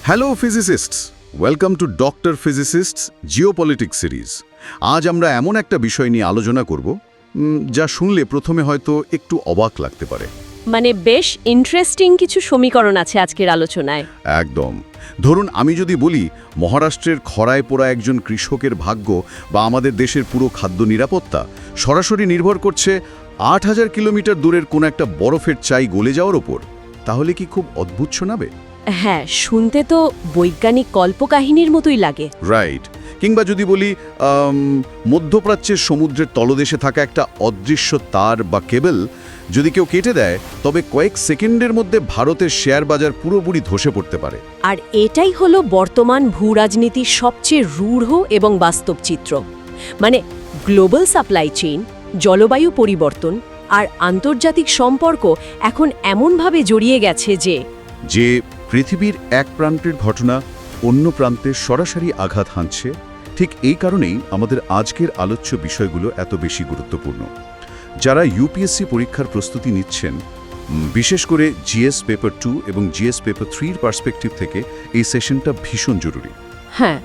Hello physicists, welcome to doctor physicists geopolitics series. আজ আমরা এমন একটা বিষয় নিয়ে আলোচনা করব যা শুনলে প্রথমে হয়তো একটু অবাক লাগতে পারে। মানে বেশ ইন্টারেস্টিং কিছু সমীকরণ আছে আজকের আলোচনায়। একদম। ধরুন আমি যদি বলি মহারাষ্ট্রের খরায় পোড়া একজন কৃষকের ভাগ্য বা আমাদের দেশের পুরো খাদ্য নিরাপত্তা সরাসরি নির্ভর করছে ৮,০০০ কিলোমিটার দূরের কোনো একটা বরফের চাই গলে যাওয়ার ওপর, তাহলে কি খুব অদ্ভুত শোনাবে? হ্যাঁ, শুনতে তো বৈজ্ঞানিক কল্পকাহিনীর মতোই লাগে। রাইট। কিংবা যদি বলি মধ্যপ্রাচ্যের সমুদ্রের তলদেশে থাকা একটা অদৃশ্য তার বা কেবল যদি কেউ কেটে দেয়, তবে কয়েক সেকেন্ডের মধ্যে ভারতের শেয়ার বাজার পুরোপুরি ধসে পড়তে পারে। আর এটাই হলো বর্তমান ভূরাজনীতির সবচেয়ে রূঢ় এবং বাস্তব চিত্র। মানে গ্লোবাল সাপ্লাই চেইন, জলবায়ু পরিবর্তন আর আন্তর্জাতিক সম্পর্ক এখন এমনভাবে জড়িয়ে গেছে যে পৃথিবীর এক প্রান্তের ঘটনা অন্য প্রান্তে সরাসরি আঘাত হানছে। ঠিক এই কারণেই আমাদের আজকের আলোচ্য বিষয়গুলো এত বেশি গুরুত্বপূর্ণ। যারা ইউপিএসসি পরীক্ষার প্রস্তুতি নিচ্ছেন, বিশেষ করে জিএস পেপার 2 এবং জিএস পেপার 3-র পার্সপেক্টিভ থেকে এই সেশনটা ভীষণ জরুরি। হ্যাঁ,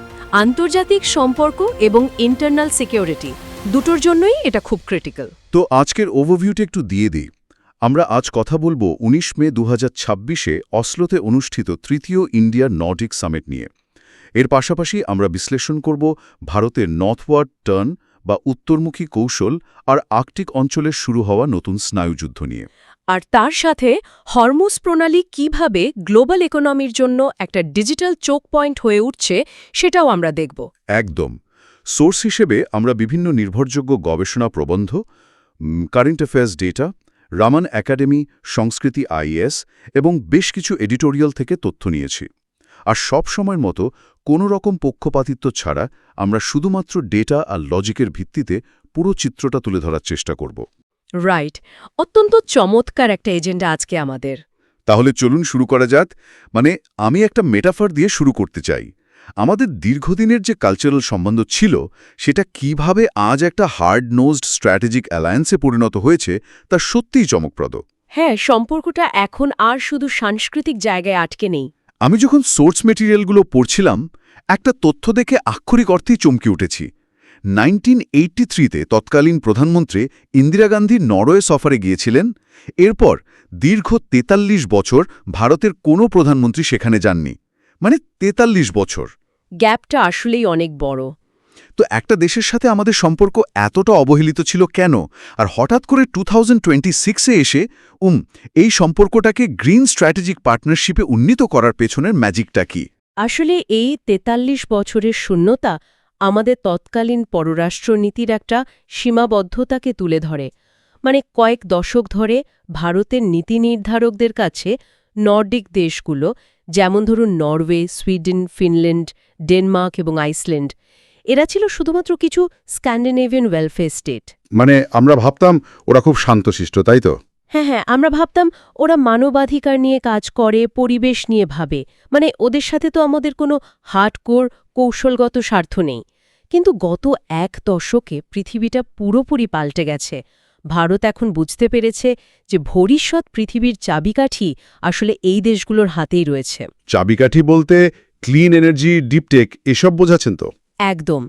আন্তর্জাতিক সম্পর্ক এবং ইন্টারনাল সিকিউরিটি দুটোর জন্যই এটা খুব ক্রিটিক্যাল। তো আজকের ওভারভিউটা একটু দিয়ে দিই। আমরা আজ কথা বলবো ১৯ মে ২০২৬-এ অসলোতে অনুষ্ঠিত তৃতীয় ইন্ডিয়া নর্ডিক সামিট নিয়ে। এর পাশাপাশি আমরা বিশ্লেষণ করব ভারতের নর্থওয়ার্ড টার্ন বা উত্তরমুখী কৌশল আর আর্কটিক অঞ্চলের শুরু হওয়া নতুন স্নায়ুযুদ্ধ নিয়ে। আর তার সাথে হরমুজ প্রণালী কিভাবে গ্লোবাল ইকোনমির জন্য একটা ডিজিটাল চোক পয়েন্ট হয়ে উঠছে সেটাও আমরা দেখব। একদম। সোর্স হিসেবে আমরা বিভিন্ন নির্ভরযোগ্য গবেষণা প্রবন্ধ, current affairs data, Raman academy, সংস্কৃতি আইএস এবং বেশ কিছু এডিটোরিয়াল থেকে তথ্য নিয়েছি। আর সব সময়ের মতো কোনো রকম পক্ষপাতিত্ব ছাড়া আমরা শুধুমাত্র ডেটা আর লজিকের ভিত্তিতে পুরো চিত্রটা তুলে ধরার চেষ্টা করব। রাইট, অত্যন্ত চমৎকার একটা এজেন্ডা আজকে আমাদের। তাহলে চলুন শুরু করা যাক। আমি একটা মেটাফর দিয়ে শুরু করতে চাই। আমাদের দীর্ঘদিনের যে কালচারাল সম্বন্ধ ছিল, সেটা কিভাবে আজ একটা হার্ড নোজড স্ট্র্যাটেজিক অ্যালায়েন্সে পরিণত হয়েছে তা সত্যিই চমকপ্রদ। হ্যাঁ, সম্পর্কটা এখন আর শুধু সাংস্কৃতিক জায়গায় আটকে নেই। আমি যখন সোর্স মেটেরিয়ালগুলো পড়ছিলাম, একটা তথ্য দেখে আক্ষরিক অর্থেই চমকে উঠেছি। 1983-তে তৎকালীন প্রধানমন্ত্রী ইন্দিরা গান্ধী নরওয়ে সফরে গিয়েছিলেন। এরপর দীর্ঘ ৪৩ বছর ভারতের কোনো প্রধানমন্ত্রী সেখানে যাননি। ৪৩ বছর। গ্যাপটা আসলেই অনেক বড়। তো একটা দেশের সাথে আমাদের সম্পর্ক এতটা অবহেলিত ছিল কেন? আর হঠাৎ করে 2026-এ এসে এই সম্পর্কটাকে গ্রিন স্ট্র্যাটেজিক পার্টনারশিপে উন্নীত করার পেছনের ম্যাজিকটা কি? আসলে এই ৪৩ বছরের শূন্যতা আমাদের তৎকালীন পররাষ্ট্রনীতির একটা সীমাবদ্ধতাকে তুলে ধরে। কয়েক দশক ধরে ভারতের নীতি নির্ধারকদের কাছে নর্ডিক দেশগুলো, যেমন ধরুন নরওয়ে, সুইডেন, ফিনল্যান্ড, ডেনমার্ক এবং আইসল্যান্ড, এরা ছিল শুধুমাত্র কিছু স্ক্যান্ডিনেভিয়ান ওয়েলফেয়ার স্টেট। আমরা ভাবতাম ওরা খুব শান্তশিষ্ট, তাই তো? হ্যাঁ, আমরা ভাবতাম ওরা মানবাধিকার নিয়ে কাজ করে, পরিবেশ নিয়ে ভাবে। ওদের সাথে তো আমাদের কোনো হার্ডকোর কৌশলগত স্বার্থ নেই। কিন্তু গত এক দশকে পৃথিবীটা পুরোপুরি পাল্টে গেছে। ভারত এখন বুঝতে পেরেছে যে ভবিষ্যৎ পৃথিবীর চাবিকাঠি আসলে এই দেশগুলোর হাতেই রয়েছে। চাবিকাঠি বলতে ক্লিন এনার্জি, ডিপটেক এসব বোঝাচ্ছেন তো? একদম।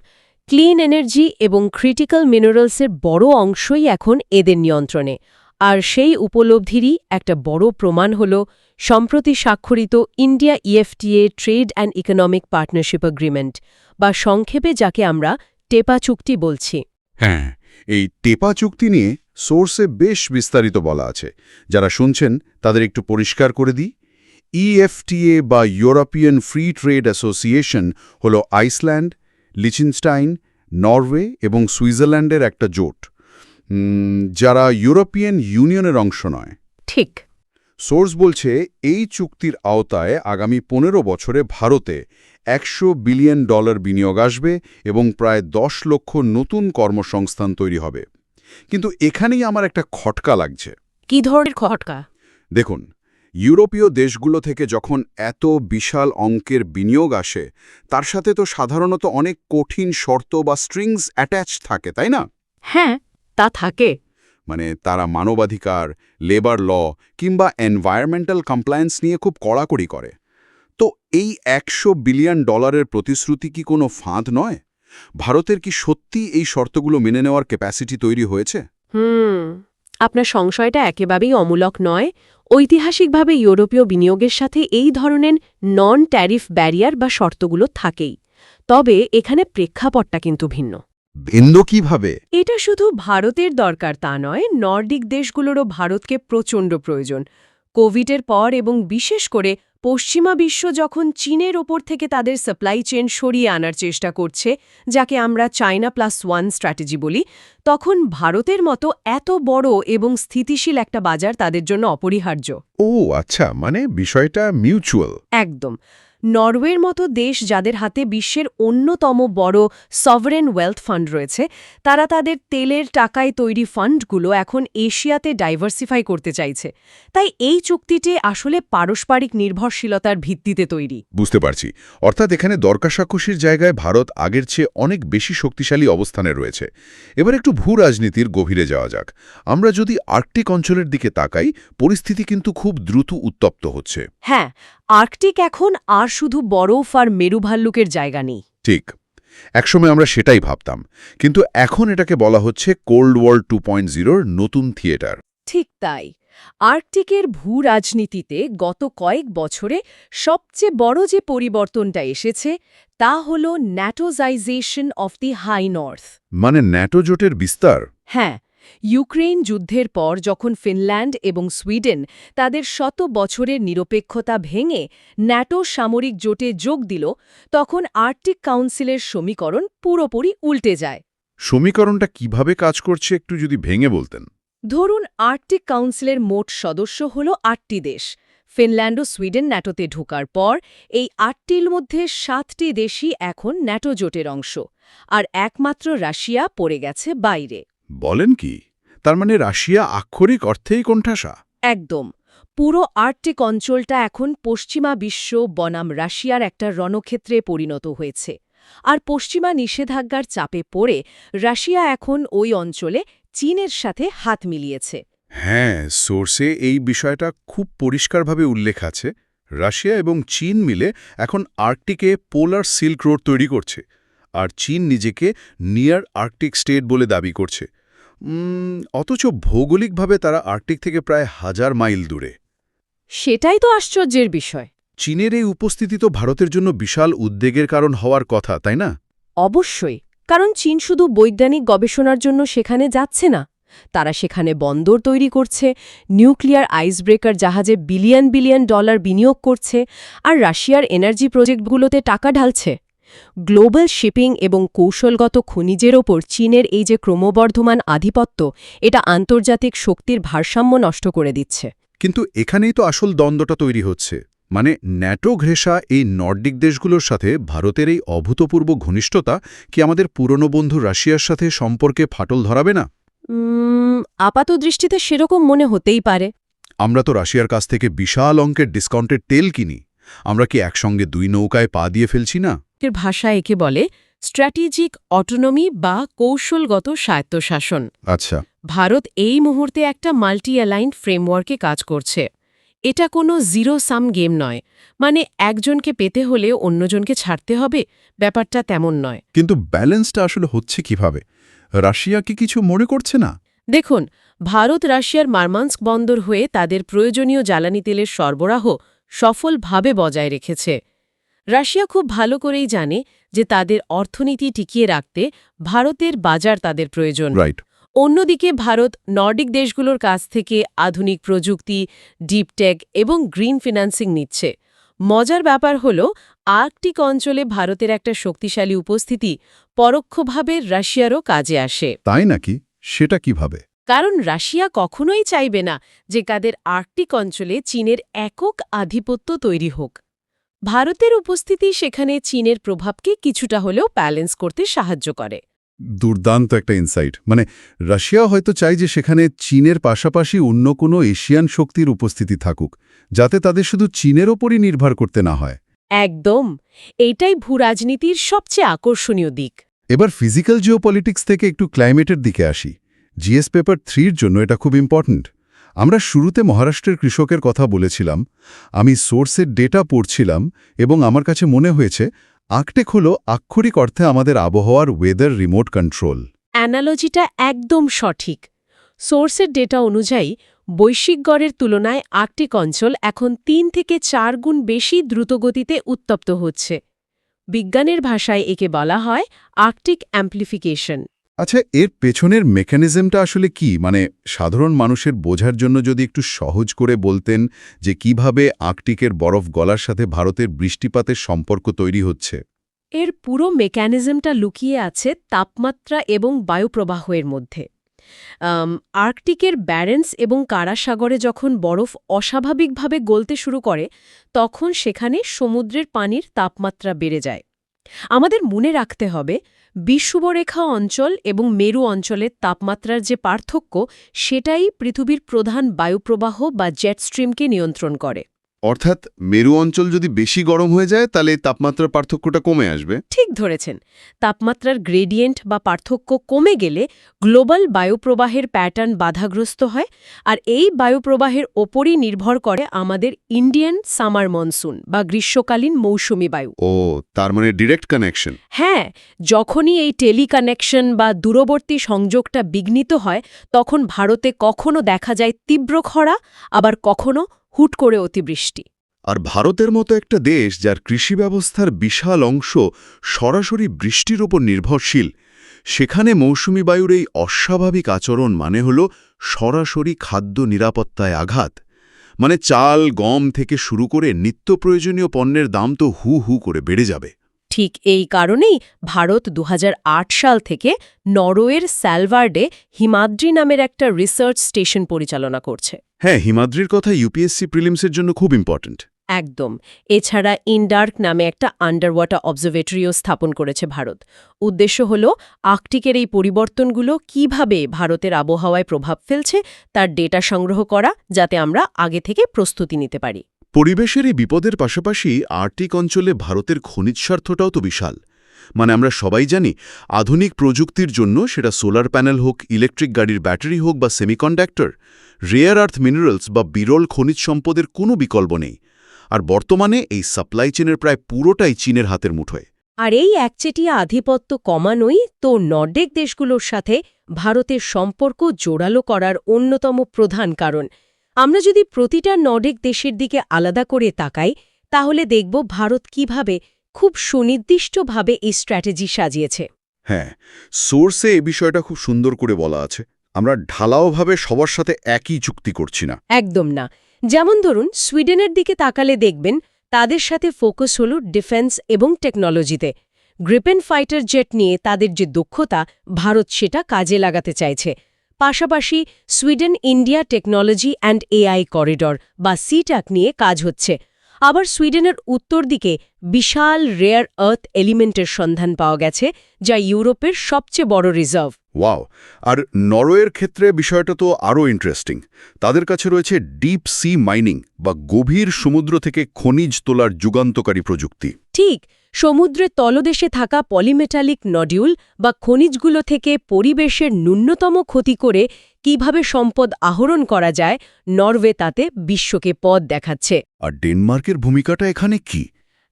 ক্লিন এনার্জি এবং ক্রিটিক্যাল মিনারেলসের বড় অংশই এখন এদের নিয়ন্ত্রণে। আর সেই উপলব্ধিরই একটা বড় প্রমাণ হল সম্প্রতি স্বাক্ষরিত India EFTA trade and economic partnership agreement, বা সংক্ষেপে যাকে আমরা টেপা চুক্তি বলছি। হ্যাঁ, এই টেপা চুক্তি নিয়ে সোর্সে বেশ বিস্তারিত বলা আছে। যারা শুনছেন তাদের একটু পরিষ্কার করে দিই। ইএফটিএ বা ইউরোপিয়ান ফ্রি ট্রেড অ্যাসোসিয়েশন হল আইসল্যান্ড, লিচেনস্টাইন, নরওয়ে এবং সুইজারল্যান্ডের একটা জোট, যারা ইউরোপিয়ান ইউনিয়নের অংশ নয়। ঠিক। সোর্স বলছে এই চুক্তির আওতায় আগামী ১৫ বছরে ভারতে $100 বিলিয়ন বিনিয়োগ আসবে এবং প্রায় ১০ লক্ষ নতুন কর্মসংস্থান তৈরি হবে। কিন্তু এখানেই আমার একটা খটকা লাগছে। কি ধরনের খটকা? দেখুন, ইউরোপীয় দেশগুলো থেকে যখন এত বিশাল অঙ্কের বিনিয়োগ আসে, তার সাথে তো সাধারণত অনেক কঠিন শর্ত বা স্ট্রিংস অ্যাটাচ থাকে, তাই না? হ্যাঁ, তা থাকে। তারা মানবাধিকার, লেবার ল কিংবা এনভায়রনমেন্টাল কমপ্লায়েন্স নিয়ে খুব কড়াকড়ি করে। তো এই $100 বিলিয়ন প্রতিশ্রুতি কি কোনো ফাঁদ নয়? ভারতের কি সত্যি এই শর্তগুলো মেনে নেওয়ার ক্যাপাসিটি তৈরি হয়েছে? আপনার সংশয়টা একেবারেই অমূলক নয়। ঐতিহাসিকভাবে ইউরোপীয় বিনিয়োগের সাথে এই ধরনের নন ট্যারিফ ব্যারিয়ার বা শর্তগুলো থাকেই। তবে এখানে প্রেক্ষাপটটা কিন্তু ভিন্ন। ভিন্ন কিভাবে? এটা শুধু ভারতের দরকার তা নয়, নর্ডিক দেশগুলোরও ভারতকে প্রচণ্ড প্রয়োজন। কোভিডের পর এবং বিশেষ করে পশ্চিমা বিশ্ব যখন চীনের ওপর থেকে তাদের সাপ্লাই চেইন সরিয়ে আনার চেষ্টা করছে, যাকে আমরা China+1 স্ট্র্যাটেজি বলি, তখন ভারতের মতো এত বড় এবং স্থিতিশীল একটা বাজার তাদের জন্য অপরিহার্য। ও আচ্ছা, মানে বিষয়টা মিউচুয়াল। একদম। নরওয়ের মতো দেশ যাদের হাতে বিশ্বের অন্যতম বড় সভরেন ওয়েলথ ফান্ড রয়েছে, তারা তাদের তেলের টাকায় তৈরি ফান্ডগুলো এখন এশিয়াতে ডাইভার্সিফাই করতে চাইছে। তাই এই চুক্তিটি আসলে পারস্পরিক নির্ভরশীলতার ভিত্তিতে তৈরি। বুঝতে পারছি। অর্থাৎ এখানে দরকাশাকষির জায়গায় ভারত আগের চেয়ে অনেক বেশি শক্তিশালী অবস্থানে রয়েছে। এবার একটু ভূ রাজনীতির গভীরে যাওয়া যাক। আমরা যদি আর্কটিক অঞ্চলের দিকে তাকাই, পরিস্থিতি কিন্তু খুব দ্রুত উত্তপ্ত হচ্ছে। হ্যাঁ, আর্কটিক এখন আর শুধু বরফ আর মেরুভাল্লুকের জায়গা নেই। ঠিক, একসময় আমরা সেটাই ভাবতাম, কিন্তু এখন এটাকে বলা হচ্ছে কোল্ড ওয়ার 2.0-র নতুন থিয়েটার। ঠিক তাই। আর্কটিকের ভূ রাজনীতিতে গত কয়েক বছরে সবচেয়ে বড় যে পরিবর্তনটা এসেছে তা হল ন্যাটোজাইজেশন অফ দি হাই নর্থ। মানে ন্যাটো জোটের বিস্তার? হ্যাঁ, ইউক্রেন যুদ্ধের পর যখন ফিনল্যান্ড এবং সুইডেন তাদের শত বছরের নিরপেক্ষতা ভেঙে ন্যাটো সামরিক জোটে যোগ দিল, তখন আর্কটিক কাউন্সিলের সমীকরণ পুরোপুরি উল্টে যায়। সমীকরণটা কিভাবে কাজ করছে একটু যদি ভেঙে বলতেন। ধরুন, আর্কটিক কাউন্সিলের মোট সদস্য হল 8টি দেশ। ফিনল্যান্ড ও সুইডেন ন্যাটোতে ঢোকার পর এই 8টির মধ্যে 7টি দেশই এখন ন্যাটো জোটের অংশ, আর একমাত্র রাশিয়া পড়ে গেছে বাইরে। বলেন কি? তার মানে রাশিয়া আক্ষরিক অর্থেই কোণঠাসা? একদম। পুরো আর্কটিক অঞ্চলটা এখন পশ্চিমা বিশ্ব বনাম রাশিয়ার একটা রণক্ষেত্রে পরিণত হয়েছে। আর পশ্চিমা নিষেধাজ্ঞার চাপে পড়ে রাশিয়া এখন ওই অঞ্চলে চীনের সাথে হাত মিলিয়েছে। হ্যাঁ, সোর্সে এই বিষয়টা খুব পরিষ্কারভাবে উল্লেখ আছে। রাশিয়া এবং চীন মিলে এখন আর্কটিকে পোলার সিল্ক রোড তৈরি করছে, আর চীন নিজেকে নিয়ার আর্কটিক স্টেট বলে দাবি করছে। অথচ ভৌগোলিকভাবে তারা আর্কটিক থেকে প্রায় 1000 মাইল দূরে। সেটাই তো আশ্চর্যের বিষয়। চীনের এই উপস্থিতি তো ভারতের জন্য বিশাল উদ্বেগের কারণ হওয়ার কথা, তাই না? অবশ্যই, কারণ চীন শুধু বৈজ্ঞানিক গবেষণার জন্য সেখানে যাচ্ছে না, তারা সেখানে বন্দর তৈরি করছে, নিউক্লিয়ার আইসব্রেকার জাহাজে বিলিয়ন বিলিয়ন ডলার বিনিয়োগ করছে, আর রাশিয়ার এনার্জি প্রজেক্টগুলোতে টাকা ঢালছে। গ্লোবাল শিপিং এবং কৌশলগত খনিজের ওপর চীনের এই যে ক্রমবর্ধমান আধিপত্য, এটা আন্তর্জাতিক শক্তির ভারসাম্য নষ্ট করে দিচ্ছে। কিন্তু এখানেই তো আসল দ্বন্দ্বটা তৈরি হচ্ছে। মানে ন্যাটো ঘেঁষা এই নর্ডিক দেশগুলোর সাথে ভারতের এই অভূতপূর্ব ঘনিষ্ঠতা কি আমাদের পুরনো বন্ধু রাশিয়ার সাথে সম্পর্কে ফাটল ধরাবে না? আপাতদৃষ্টিতে সেরকম মনে হতেই পারে। আমরা তো রাশিয়ার কাছ থেকে বিশাল অঙ্কের ডিসকাউন্টেড তেল কিনি। আমরা কি একসঙ্গে দুই নৌকায় পা দিয়ে ফেলছি না? এর ভাষা একে বলে স্ট্র্যাটেজিক অটোনমি বা কৌশলগত স্বায়ত্তশাসন। আচ্ছা। ভারত এই মুহূর্তে একটা মাল্টি অ্যালাইন্ড ফ্রেমওয়ার্কে কাজ করছে। এটা কোনো জিরো সাম গেম নয়, মানে একজনকে পেতে হলে অন্যজনকে ছাড়তে হবে, ব্যাপারটা তেমন নয়। কিন্তু ব্যালেন্সটা আসলে হচ্ছে কিভাবে? রাশিয়া কি কিছু মনে করছে না? দেখুন, ভারত রাশিয়ার মারমান্স্ক বন্দর হয়ে তাদের প্রয়োজনীয় জ্বালানি তেলের সরবরাহ সফলভাবে বজায় রেখেছে। রাশিয়া খুব ভালো করেই জানে যে তাদের অর্থনীতি টিকিয়ে রাখতে ভারতের বাজার তাদের প্রয়োজন। রাইট। অন্যদিকে ভারত নর্ডিক দেশগুলোর কাছ থেকে আধুনিক প্রযুক্তি, ডিপ টেক এবং গ্রিন ফিন্যান্সিং নিচ্ছে। মজার ব্যাপার হল, আর্কটিক অঞ্চলে ভারতের একটা শক্তিশালী উপস্থিতি পরোক্ষভাবে রাশিয়ারও কাজে আসে। তাই নাকি? সেটা কিভাবে? কারণ রাশিয়া কখনোই চাইবে না যে তাদের আর্কটিক অঞ্চলে চীনের একক আধিপত্য তৈরি হোক। ভারতের উপস্থিতি সেখানে চীনের প্রভাবকে কিছুটা হলেও ব্যালেন্স করতে সাহায্য করে। দুর্দান্ত একটা ইনসাইট। মানে রাশিয়া হয়তো চায় যে সেখানে চীনের পাশাপাশি অন্য কোনো এশিয়ান শক্তির উপস্থিতি থাকুক, যাতে তাদের শুধু চীনের ওপরই নির্ভর করতে না হয়। একদম, এইটাই ভূরাজনীতির সবচেয়ে আকর্ষণীয় দিক। এবার ফিজিক্যাল জিওপলিটিক্স থেকে একটু ক্লাইমেটের দিকে আসি। জিএস পেপার 3-র জন্য এটা খুব ইম্পর্ট্যান্ট। আমরা শুরুতে মহারাষ্ট্রের কৃষকের কথা বলেছিলাম। আমি সোর্সের ডেটা পড়ছিলাম এবং আমার কাছে মনে হয়েছে আর্কটিক হল আক্ষরিক অর্থে আমাদের আবহাওয়ার ওয়েদার রিমোট কন্ট্রোল। অ্যানালজিটা একদম সঠিক। সোর্সের ডেটা অনুযায়ী বৈশ্বিক গড়ের তুলনায় আর্কটিক অঞ্চল এখন ৩ থেকে ৪ গুণ বেশি দ্রুতগতিতে উত্তপ্ত হচ্ছে। বিজ্ঞানের ভাষায় একে বলা হয় আর্কটিক অ্যাম্প্লিফিকেশন। আচ্ছা, এর পেছনের মেকানিজমটা আসলে কি? মানে সাধারণ মানুষের বোঝার জন্য যদি একটু সহজ করে বলতেন যে কিভাবে আর্কটিকের বরফ গলার সাথে ভারতের বৃষ্টিপাতের সম্পর্ক তৈরি হচ্ছে। এর পুরো মেকানিজমটা লুকিয়ে আছে তাপমাত্রা এবং বায়ুপ্রবাহের মধ্যে। আর্কটিকের ব্যারেন্স এবং কারাসাগরে যখন বরফ অস্বাভাবিকভাবে গলতে শুরু করে তখন সেখানে সমুদ্রের পানির তাপমাত্রা বেড়ে যায়। আমাদের মনে রাখতে হবে বিষুবরেখা অঞ্চল এবং মেরু অঞ্চলের তাপমাত্রার যে পার্থক্য সেটাই পৃথিবীর প্রধান বায়ুপ্রবাহ বা জেট স্ট্রিমকে নিয়ন্ত্রণ করে। অর্থাৎ মেরু অঞ্চল যদি বেশি গরম হয়ে যায় তাহলে তাপমাত্রার পার্থক্যটা কমে আসবে। ঠিক ধরেছেন। তাপমাত্রার গ্রেডিয়েন্ট বা পার্থক্য কমে গেলে গ্লোবাল বায়ুপ্রবাহের প্যাটার্ন বাধাগ্রস্ত হয়, আর এই বায়ুপ্রবাহের ওপরই নির্ভর করে আমাদের ইন্ডিয়ান সামার মনসুন বা গ্রীষ্মকালীন মৌসুমি বায়ু। ও, তার মানে ডিরেক্ট কানেকশন। হ্যাঁ, যখনই এই টেলিকানেকশন বা দূরবর্তী সংযোগটা বিঘ্নিত হয় তখন ভারতে কখনো দেখা যায় তীব্র খরা, আবার কখনো হুট করে অতিবৃষ্টি। আর ভারতের মতো একটা দেশ যার কৃষি ব্যবস্থার বিশাল অংশ সরাসরি বৃষ্টির ওপর নির্ভরশীল, সেখানে মৌসুমী বায়ুর এই অস্বাভাবিক আচরণ মানে হল সরাসরি খাদ্য নিরাপত্তায় আঘাত। মানে চাল, গম থেকে শুরু করে নিত্য প্রয়োজনীয় পণ্যের দাম তো হু হু করে বেড়ে যাবে। ঠিক এই কারণেই ভারত ২০০৮ সাল থেকে নরওয়ের স্যালভার্ডে হিমাদ্রি নামের একটা রিসার্চ স্টেশন পরিচালনা করছে। হ্যাঁ, হিমাদ্রির কথা ইউপিএসসি প্রিলিমসের জন্য খুব ইম্পর্ট্যান্ট। একদম। এছাড়া ইনডার্ক নামে একটা আন্ডার ওয়াটার অবজারভেটরিও স্থাপন করেছে ভারত। উদ্দেশ্য হল আর্কটিকের এই পরিবর্তনগুলো কিভাবে ভারতের আবহাওয়ায় প্রভাব ফেলছে তার ডেটা সংগ্রহ করা, যাতে আমরা আগে থেকে প্রস্তুতি নিতে পারি। পরিবেশের এই বিপদের পাশাপাশি আর্কটিক অঞ্চলে ভারতের খনিজ স্বার্থটাও তো বিশাল। মানে আমরা সবাই জানি আধুনিক প্রযুক্তির জন্য, সেটা সোলার প্যানেল হোক, ইলেকট্রিক গাড়ির ব্যাটারি হোক বা সেমিকন্ডাক্টর, রেয়ার আর্থ মিনারেলস বা বিরল খনিজ সম্পদের কোনো বিকল্প নেই। আর বর্তমানে এই সাপ্লাই চেনের প্রায় পুরোটাই চীনের হাতের মুঠোয়। আর এই একচেটিয়া আধিপত্য কমানোই তো নর্ডিক দেশগুলোর সাথে ভারতের সম্পর্ক জোরালো করার অন্যতম প্রধান কারণ। আমরা যদি প্রতিটা নর্ডিক দেশের দিকে আলাদা করে তাকাই তাহলে দেখব ভারত কিভাবে খুব সুনির্দিষ্টভাবে এই স্ট্র্যাটেজি সাজিয়েছে। হ্যাঁ, সোর্সে এই বিষয়টা খুব সুন্দর করে বলা আছে। আমরা ঢালাওভাবে সবার সাথে একই চুক্তি করছি না। একদম না। যেমন ধরুন সুইডেনের দিকে তাকালে দেখবেন তাদের সাথে ফোকাস হল ডিফেন্স এবং টেকনোলজিতে। গ্রিপেন ফাইটার জেট নিয়ে তাদের যে দক্ষতা, ভারত সেটা কাজে লাগাতে চাইছে। পাশাপাশি Sweden India technology and AI corridor বা সিট্যাক নিয়ে কাজ হচ্ছে। আবার সুইডেনের উত্তর দিকে বিশাল রেয়ার আর্থ এলিমেন্টের সন্ধান পাওয়া গেছে, যা ইউরোপের সবচেয়ে বড় রিজার্ভ। ওয়াও! আর নরওয়ের ক্ষেত্রে বিষয়টা তো আরও ইন্টারেস্টিং। তাদের কাছে রয়েছে ডিপ সি মাইনিং বা গভীর সমুদ্র থেকে খনিজ তোলার যুগান্তকারী প্রযুক্তি। ঠিক, সমুদ্রের তলদেশে থাকা পলিমেটালিক নডিউল বা খনিজগুলো থেকে পরিবেশের ন্যূনতম ক্ষতি করে কিভাবে সম্পদ আহরণ করা যায়, নরওয়ে তাতে বিশ্বকে পথ দেখাচ্ছে। আর ডেনমার্কের ভূমিকাটা এখানে কি?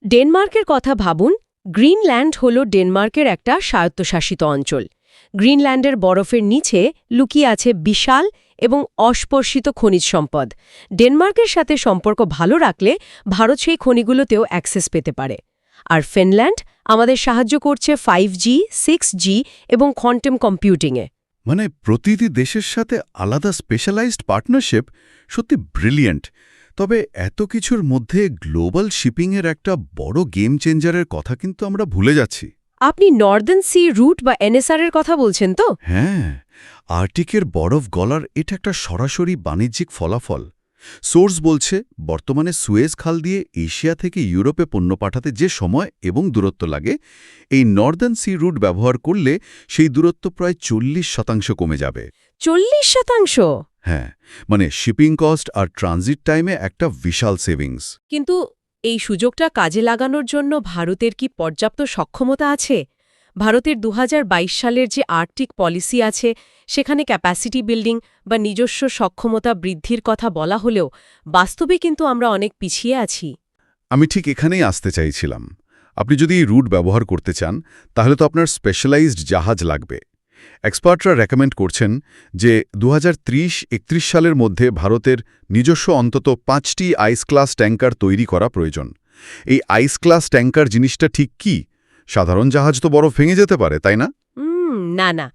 ডেনমার্কের কথা ভাবুন। গ্রিনল্যান্ড হল ডেনমার্কের একটা স্বায়ত্তশাসিত অঞ্চল। গ্রিনল্যান্ডের বরফের নিচে লুকিয়ে আছে বিশাল এবং অস্পর্শিত খনিজ সম্পদ। ডেনমার্কের সাথে সম্পর্ক ভালো রাখলে ভারত সেই খনিগুলোতেও অ্যাক্সেস পেতে পারে। আর ফিনল্যান্ড আমাদের সাহায্য করছে 5G, 6G এবং কোয়ান্টাম কম্পিউটিংয়ে। মানে প্রতিটি দেশের সাথে আলাদা স্পেশালাইজড পার্টনারশিপ সত্যি ব্রিলিয়েন্ট। তবে এত কিছুর মধ্যে গ্লোবাল শিপিংয়ের একটা বড় গেম চেঞ্জারের কথা কিন্তু আমরা ভুলে যাচ্ছি। আপনি নর্দার্ন সি রুট বা এনএসআর এর কথা বলছেন তো? হ্যাঁ, আর্কটিকের বরফ গলার এটা একটা সরাসরি বাণিজ্যিক ফলাফল। সোর্স বলছে বর্তমানে সুয়েজ খাল দিয়ে এশিয়া থেকে ইউরোপে পণ্য পাঠাতে যে সময় এবং দূরত্ব লাগে, এই নর্দার্ন সি রুট ব্যবহার করলে সেই দূরত্ব প্রায় 40% কমে যাবে। 40%? হ্যাঁ, মানে শিপিং কস্ট আর ট্রানজিট টাইমে একটা বিশাল সেভিংস। কিন্তু এই সুযোগটা কাজে লাগানোর জন্য ভারতের কি পর্যাপ্ত সক্ষমতা আছে? ভারতের ২০২২ সালের যে আর্কটিক পলিসি আছে সেখানে ক্যাপাসিটি বিল্ডিং বা নিজস্ব সক্ষমতা বৃদ্ধির কথা বলা হলেও বাস্তবে কিন্তু আমরা অনেক পিছিয়ে আছি। আমি ঠিক এখানেই আসতে চাইছিলাম। আপনি যদি এই রুট ব্যবহার করতে চান তাহলে তো আপনার স্পেশালাইজড জাহাজ লাগবে। এক্সপার্টরা রেকমেন্ড করছেন যে 2030-31 সালের মধ্যে ভারতের নিজস্ব অন্তত 5টি আইস ক্লাস ট্যাঙ্কার তৈরি করা প্রয়োজন। এই আইস ক্লাস ট্যাঙ্কার জিনিসটা ঠিক কি? সাধারণ জাহাজ তো বরফ ভেঙে যেতে পারে, তাই না? না,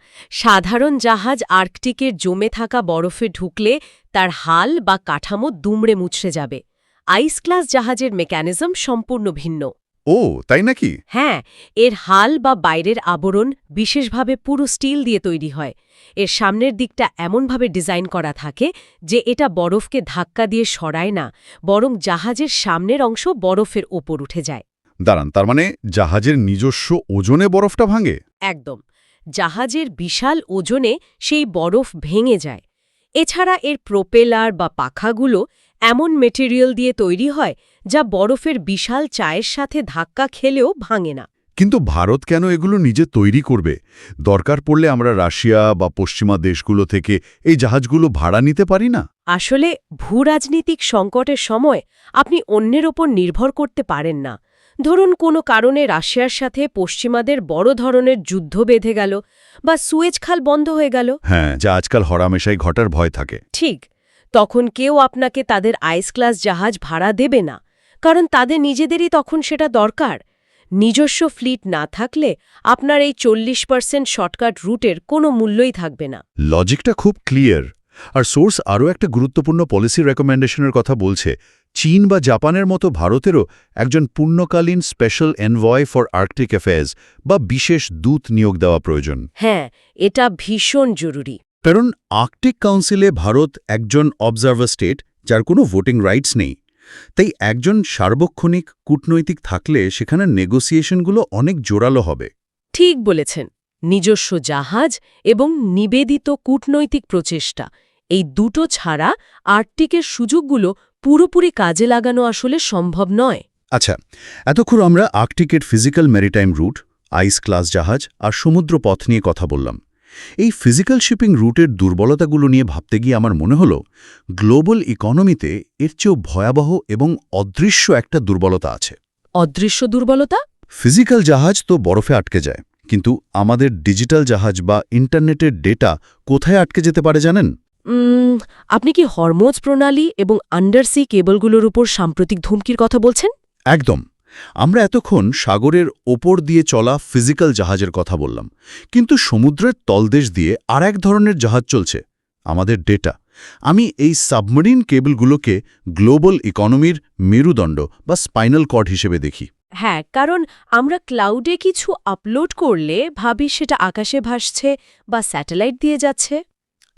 সাধারণ জাহাজ আর্কটিকের জমে থাকা বরফে ঢুকলে তার হাল বা কাঠামো দুমড়ে মুচড়ে যাবে। আইস ক্লাস জাহাজের মেকানিজম সম্পূর্ণ ভিন্ন। ও, তাই নাকি? হ্যাঁ, এর হাল বা বাইরের আবরণ বিশেষভাবে পুরো স্টিল দিয়ে তৈরি হয়। এর সামনের দিকটা এমনভাবে ডিজাইন করা থাকে যে এটা বরফকে ধাক্কা দিয়ে সরায় না, বরং জাহাজের সামনের অংশ বরফের ওপর উঠে যায়। দাঁড়ান, তার মানে জাহাজের নিজস্ব ওজনে বরফটা ভাঙে? একদম। জাহাজের বিশাল ওজনে সেই বরফ ভেঙে যায়। এছাড়া এর প্রোপেলার বা পাখাগুলো এমন মেটেরিয়াল দিয়ে তৈরি হয় যা বরফের বিশাল চায়ের সাথে ধাক্কা খেলেও ভাঙে না। কিন্তু ভারত কেন এগুলো নিজে তৈরি করবে? দরকার পড়লে আমরা রাশিয়া বা পশ্চিমা দেশগুলো থেকে এই জাহাজগুলো ভাড়া নিতে পারি না? আসলে ভূরাজনীতিক সংকটের সময় আপনি অন্যের ওপর নির্ভর করতে পারেন না। ধরুন কোনো কারণে রাশিয়ার সাথে পশ্চিমাদের বড় ধরনের যুদ্ধ বেঁধে গেল বা সুয়েজ খাল বন্ধ হয়ে গেল। হ্যাঁ, যা আজকাল হরহামেশাই ঘটার ভয় থাকে। ঠিক, তখন কেউ আপনাকে তাদের আইস ক্লাস জাহাজ ভাড়া দেবে না, কারণ তাদের নিজেদেরই তখন সেটা দরকার। নিজস্ব ফ্লিট না থাকলে আপনার এই 40% শর্টকাট রুটের কোনো মূল্যই থাকবে না। লজিকটা খুব ক্লিয়ার। আর সোর্স আরও একটা গুরুত্বপূর্ণ পলিসি রেকমেন্ডেশনের কথা বলছে। চীন বা জাপানের মতো ভারতেরও একজন পূর্ণকালীন special envoy for Arctic affairs বা বিশেষ দূত নিয়োগ দেওয়া প্রয়োজন। হ্যাঁ, এটা ভীষণ জরুরি। কারণ আর্কটিক কাউন্সিলে ভারত একজন অবজারভার স্টেট, যার কোনো ভোটিং রাইটস নেই। তাই একজন সার্বক্ষণিক কূটনৈতিক থাকলে সেখানে নেগোসিয়েশনগুলো অনেক জোরালো হবে। ঠিক বলেছেন। নিজস্ব জাহাজ এবং নিবেদিত কূটনৈতিক প্রচেষ্টা, এই দুটো ছাড়া আর্কটিকের সুযোগগুলো পুরোপুরি কাজে লাগানো আসলে সম্ভব নয়। আচ্ছা, এতক্ষণ আমরা আর্কটিকের ফিজিক্যাল ম্যারিটাইম রুট, আইস ক্লাস জাহাজ আর সমুদ্র পথ নিয়ে কথা বললাম। এই ফিজিক্যাল শিপিং রুটের দুর্বলতাগুলো নিয়ে ভাবতে গিয়ে আমার মনে হলো গ্লোবাল ইকোনমিতে এর চেয়েও ভয়াবহ এবং অদৃশ্য একটা দুর্বলতা আছে। অদৃশ্য দুর্বলতা? ফিজিক্যাল জাহাজ তো বরফে আটকে যায়, কিন্তু আমাদের ডিজিটাল জাহাজ বা ইন্টারনেটের ডেটা কোথায় আটকে যেতে পারে জানেন? আপনি কি হরমোজ প্রণালী এবং আন্ডারসি কেবলগুলোর উপর সাম্প্রতিক ধুমকির কথা বলছেন? একদম। আমরা এতক্ষণ সাগরের ওপর দিয়ে চলা ফিজিক্যাল জাহাজের কথা বললাম, কিন্তু সমুদ্রের তলদেশ দিয়ে আর এক ধরনের জাহাজ চলছে, আমাদের ডেটা। আমি এই সাবমেরিন কেবলগুলোকে গ্লোবাল ইকোনমির মেরুদণ্ড বা স্পাইনাল কর্ড হিসেবে দেখি। হ্যাঁ, কারণ আমরা ক্লাউডে কিছু আপলোড করলে ভাবি সেটা আকাশে ভাসছে বা স্যাটেলাইট দিয়ে যাচ্ছে।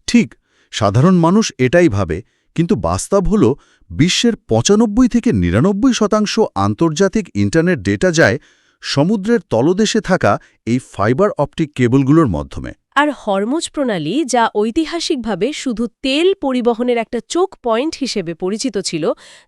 ঠিক, সাধারণ মানুষ এটাই ভাবে, কিন্তু বাস্তব হল বিশ্বের 95 থেকে 99% আন্তর্জাতিক ইন্টারনেট ডেটা যায় সমুদ্রের তলদেশে থাকা এই ফাইবার অপটিক কেবলগুলোর মাধ্যমে। আর হরমোজ প্রণালী, যা ঐতিহাসিকভাবে শুধু তেল পরিবহনের একটা চোখ পয়েন্ট হিসেবে পরিচিত ছিল,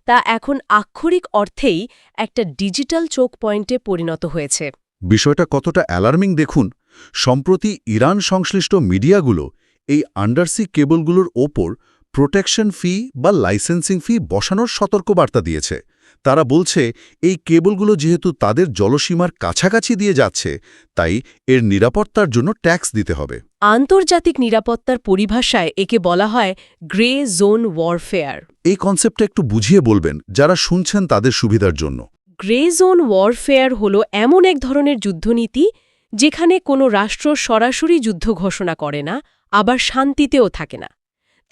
তা এখন আক্ষরিক অর্থেই একটা ডিজিটাল চোখ পয়েন্টে পরিণত হয়েছে। বিষয়টা কতটা অ্যালার্মিং দেখুন। সম্প্রতি ইরান সংশ্লিষ্ট মিডিয়াগুলো এই আন্ডারসি কেবলগুলোর ওপর প্রোটেকশন ফি বা লাইসেন্সিং ফি বসানোর সতর্কবার্তা দিয়েছে। তারা বলছে এই কেবলগুলো যেহেতু তাদের জলসীমার কাছাকাছি দিয়ে যাচ্ছে, তাই এর নিরাপত্তার জন্য ট্যাক্স দিতে হবে। আন্তর্জাতিক নিরাপত্তার পরিভাষায় একে বলা হয় গ্রে জোন ওয়ারফেয়ার। এই কনসেপ্টটা একটু বুঝিয়ে বলবেন যারা শুনছেন তাদের সুবিধার জন্য। গ্রে জোন ওয়ারফেয়ার হল এমন এক ধরনের যুদ্ধনীতি যেখানে কোনো রাষ্ট্র সরাসরি যুদ্ধ ঘোষণা করে না, আবার শান্তিতেও থাকে না।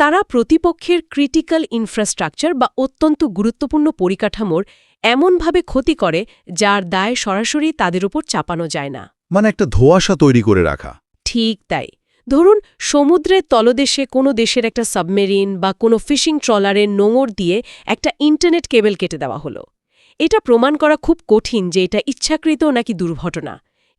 তারা প্রতিপক্ষের ক্রিটিক্যাল ইনফ্রাস্ট্রাকচার বা অত্যন্ত গুরুত্বপূর্ণ পরিকাঠামোর এমনভাবে ক্ষতি করে যার দায় সরাসরি তাদের উপর চাপানো যায় না। মানে একটা ধোঁয়াশা তৈরি করে রাখা। ঠিক তাই। ধরুন সমুদ্রের তলদেশে কোনো দেশের একটা সাবমেরিন বা কোনো ফিশিং ট্রলারের নোঙর দিয়ে একটা ইন্টারনেট কেবল কেটে দেওয়া হলো। এটা প্রমাণ করা খুব কঠিন যে এটা ইচ্ছাকৃত নাকি দুর্ঘটনা,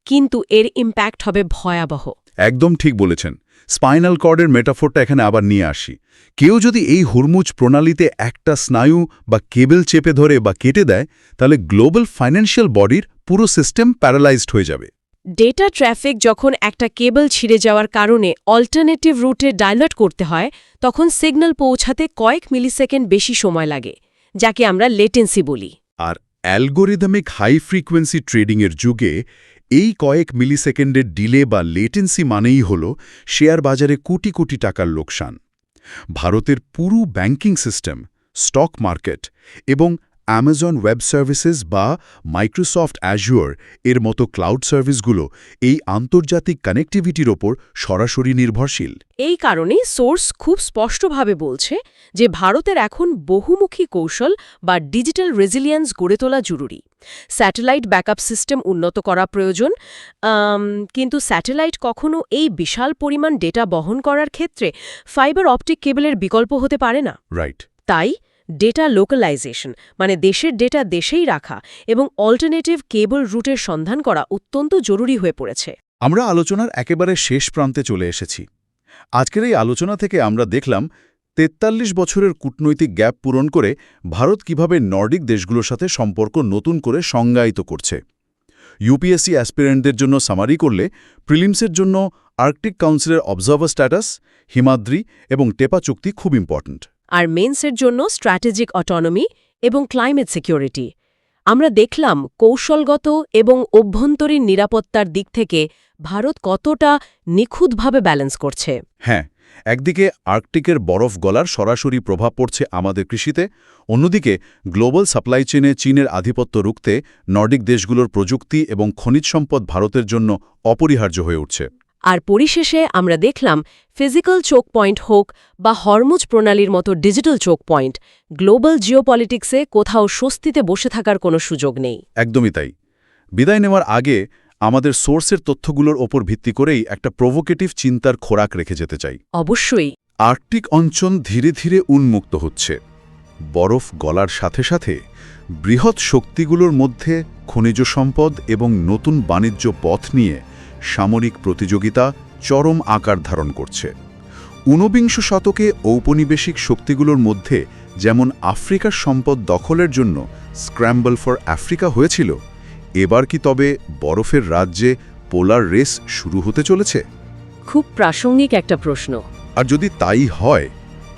কিন্তু এর ইম্প্যাক্ট হবে ভয়াবহ। একদম ঠিক বলেছেন। স্পাইনাল কর্ডের মেটাফোরটা এখানে আবার নিয়ে আসি। কেউ যদি এই হুরমুজ প্রণালীতে একটা স্নায়ু বা কেবল চেপে ধরে বা কেটে দেয়, তাহলে গ্লোবাল ফাইন্যান্সিয়াল বডির পুরো সিস্টেম প্যারালাইজড হয়ে যাবে। ডেটা ট্র্যাফিক যখন একটা কেবল ছিঁড়ে যাওয়ার কারণে অল্টারনেটিভ রুটে ডাইভার্ট করতে হয় তখন সিগন্যাল পৌঁছাতে কয়েক মিলিসেকেন্ড বেশি সময় লাগে, যাকে আমরা লেটেন্সি বলি। আর অ্যালগোরিদমিক হাই ফ্রিকোয়েন্সি ট্রেডিংয়ের যুগে এই কয়েক মিলিসেকেন্ডের ডিলে বা লেটেন্সি মানেই হল শেয়ার বাজারে কোটি কোটি টাকার লোকসান। ভারতের পুরো ব্যাংকিং সিস্টেম, স্টক মার্কেট এবং অ্যামাজন ওয়েব সার্ভিসেস বা মাইক্রোসফট অ্যাজুর এর মতো ক্লাউড সার্ভিসগুলো এই আন্তর্জাতিক কানেক্টিভিটির ওপর সরাসরি নির্ভরশীল। এই কারণেই সোর্স খুব স্পষ্টভাবে বলছে যে ভারতের এখন বহুমুখী কৌশল বা ডিজিটাল রেজিলিয়েন্স গড়ে তোলা জরুরি। স্যাটেলাইট ব্যাকআপ সিস্টেম উন্নত করা প্রয়োজন, কিন্তু স্যাটেলাইট কখনো এই বিশাল পরিমাণ ডেটা বহন করার ক্ষেত্রে ফাইবার অপটিক কেবলের বিকল্প হতে পারে না। রাইট। তাই ডেটা লোকালাইজেশন মানে দেশের ডেটা দেশেই রাখা এবং অল্টারনেটিভ কেবল রুটের সন্ধান করা অত্যন্ত জরুরি হয়ে পড়েছে। আমরা আলোচনার একেবারে শেষ প্রান্তে চলে এসেছি। আজকের এই আলোচনা থেকে আমরা দেখলাম ৪৩ বছরের কূটনৈতিক গ্যাপ পূরণ করে ভারত কিভাবে নর্ডিক দেশগুলোর সাথে সম্পর্ক নতুন করে সংজ্ঞায়িত করছে। ইউপিএসসি অ্যাসপিরেন্টদের জন্য সামারি করলে প্রিলিমসের জন্য আর্কটিক কাউন্সিলের অবজার্ভার স্ট্যাটাস, হিমাদ্রি এবং টেপা চুক্তি খুব ইম্পর্ট্যান্ট। আর মেন্সের জন্য স্ট্র্যাটেজিক অটোনমি এবং ক্লাইমেট সিকিউরিটি। আমরা দেখলাম কৌশলগত এবং অভ্যন্তরীণ নিরাপত্তার দিক থেকে ভারত কতটা নিখুঁতভাবে ব্যালেন্স করছে। হ্যাঁ, একদিকে আর্কটিকের বরফ গলার সরাসরি প্রভাব পড়ছে আমাদের কৃষিতে, অন্যদিকে গ্লোবাল সাপ্লাই চেনে চীনের আধিপত্য রুখতে নর্ডিক দেশগুলোর প্রযুক্তি এবং খনিজ সম্পদ ভারতের জন্য অপরিহার্য হয়ে উঠছে। আর পরিশেষে আমরা দেখলাম ফিজিক্যাল চোক পয়েন্ট হোক বা হরমুজ প্রণালীর মতো ডিজিটাল চোক পয়েন্ট, গ্লোবাল জিওপলিটিক্সে কোথাও স্বস্তিতে বসে থাকার কোনো সুযোগ নেই। একদমই তাই। বিদায় নেওয়ার আগে আমাদের সোর্সের তথ্যগুলোর ওপর ভিত্তি করেই একটা প্রভোকেটিভ চিন্তার খোরাক রেখে যেতে চাই। অবশ্যই। আর্কটিক অঞ্চল ধীরে ধীরে উন্মুক্ত হচ্ছে। বরফ গলার সাথে সাথে বৃহৎ শক্তিগুলোর মধ্যে খনিজ সম্পদ এবং নতুন বাণিজ্য পথ নিয়ে সামরিক প্রতিযোগিতা চরম আকার ধারণ করছে। ঊনবিংশ শতকে ঔপনিবেশিক শক্তিগুলোর মধ্যে যেমন আফ্রিকার সম্পদ দখলের জন্য স্ক্র্যাম্বল ফর আফ্রিকা হয়েছিল, এবার কি তবে বরফের রাজ্যে পোলার রেস শুরু হতে চলেছে? খুব প্রাসঙ্গিক একটা প্রশ্ন। আর যদি তাই হয়,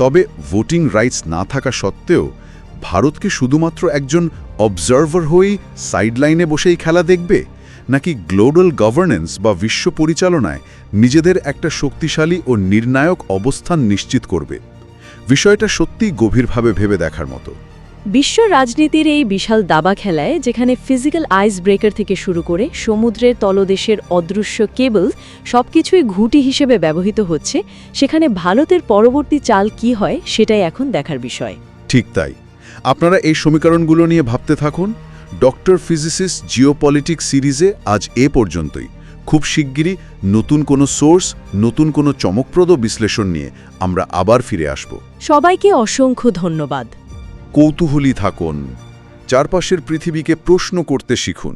তবে ভোটিং রাইটস না থাকা সত্ত্বেও ভারতকে শুধুমাত্র একজন অবজারভার হয়েই সাইডলাইনে বসেই খেলা দেখবে, নাকি গ্লোবাল গভর্নেন্স বা বিশ্ব পরিচালনায় নিজেদের একটা শক্তিশালী ও নির্ণায়ক অবস্থান নিশ্চিত করবে? বিষয়টা সত্যিই গভীরভাবে ভেবে দেখার মতো। বিশ্ব রাজনীতির এই বিশাল দাবা খেলায় যেখানে ফিজিক্যাল আইস ব্রেকার থেকে শুরু করে সমুদ্রের তলদেশের অদৃশ্য কেবল সবকিছুই ঘুঁটি হিসেবে ব্যবহৃত হচ্ছে, সেখানে ভারতের পরবর্তী চাল কি হয় সেটাই এখন দেখার বিষয়। ঠিক তাই। আপনারা এই সমীকরণগুলো নিয়ে ভাবতে থাকুন। ডক্টর ফিজিসিস্ট জিওপলিটিক্স সিরিজে আজ এ পর্যন্তই। খুব শিগগিরই নতুন কোনো সোর্স, নতুন কোনো চমকপ্রদ বিশ্লেষণ নিয়ে আমরা আবার ফিরে আসব। সবাইকে অসংখ্য ধন্যবাদ। কৌতূহলী থাকুন, চারপাশের পৃথিবীকে প্রশ্ন করতে শিখুন।